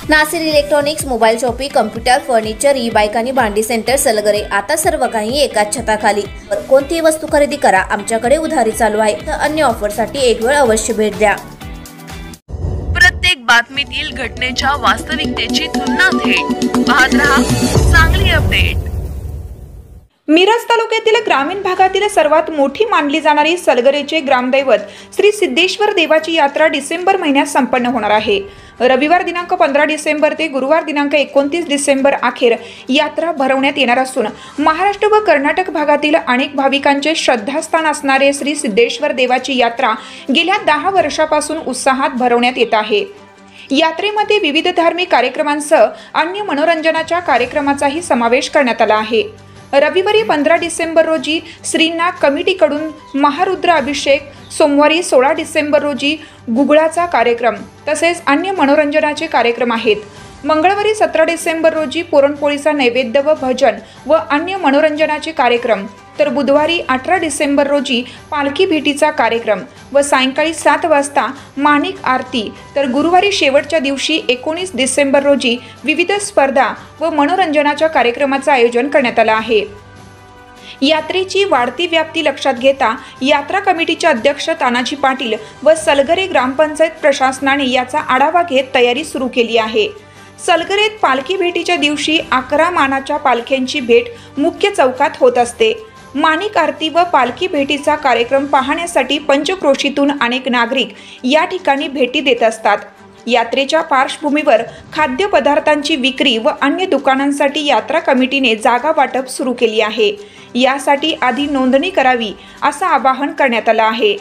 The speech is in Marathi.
Nasir electronics, mobile shoppe, computer, furniture, e bike आणि भांडी सेंटर सलगरे. आता सर्व काही एकाच छताखाली. कोणतीही वस्तू खरेदी करा, आमच्याकडे उधारी चालू आहे. तर अन्य ऑफरसाठी एक वेळ अवश्य भेट द्या. प्रत्येक बातमीतील घटनेच्या वास्तविकतेची तुलना थेट पाहत रहा सांगली अपडेट. मिरज तालुक्यातील ग्रामीण भागातील सर्वात मोठी मानली जाणारी सलगरेचे ग्रामदैवत श्री सिद्धेश्वर देवाची यात्रा डिसेंबर महिन्यात संपन्न होणार आहे. रविवार दिनांक 15 डिसेंबर ते गुरुवार दिनांक 29 डिसेंबर अखेर यात्रा भरवण्यात येणार असून महाराष्ट्र व कर्नाटक भागातील अनेक भाविकांचे श्रद्धास्थान असणारे श्री सिद्धेश्वर देवाची यात्रा गेल्या 10 वर्षापासून उत्साहात भरवण्यात येत आहे. यात्रेमध्ये विविध धार्मिक कार्यक्रमांसह अन्य मनोरंजनाच्या कार्यक्रमाचाही समावेश करण्यात आला आहे. रविवारी 15 डिसेंबर रोजी श्रींना कमिटीकडून महारुद्र अभिषेक, सोमवारी 16 डिसेंबर रोजी गुगळाचा कार्यक्रम तसेच अन्य मनोरंजनाचे कार्यक्रम आहेत. मंगळवारी 17 डिसेंबर रोजी पुरणपोळीचा नैवेद्य व भजन व अन्य मनोरंजनाचे कार्यक्रम, तर बुधवारी 18 डिसेंबर रोजी पालखी भेटीचा कार्यक्रम व सायंकाळी 7 वाजता माणिक आरती, तर गुरुवारी शेवटच्या दिवशी 19 डिसेंबर रोजी विविध स्पर्धा व मनोरंजनाच्या कार्यक्रमाचे आयोजन करण्यात आले आहे. यात्रेची वाढती व्याप्ती लक्षात घेता यात्रा कमिटीचे अध्यक्ष तानाजी पाटील व सलगरे ग्रामपंचायत प्रशासनाने याचा आढावा घेत तयारी सुरू केली आहे. सलगरेत पालखी भेटीच्या दिवशी 11 मानाच्या पालख्यांची भेट मुख्य चौकात होत असते. माणिक आरती व पालखी भेटीचा कार्यक्रम पाहण्यासाठी पंचक्रोशीतून अनेक नागरिक या ठिकाणी भेटी देत असतात. यात्रेच्या पार्श्वभूमीवर खाद्यपदार्थांची विक्री व अन्य दुकानांसाठी यात्रा कमिटीने जागा वाटप सुरू केली आहे. यासाठी आधी नोंदणी करावी असं आवाहन करण्यात आलं आहे.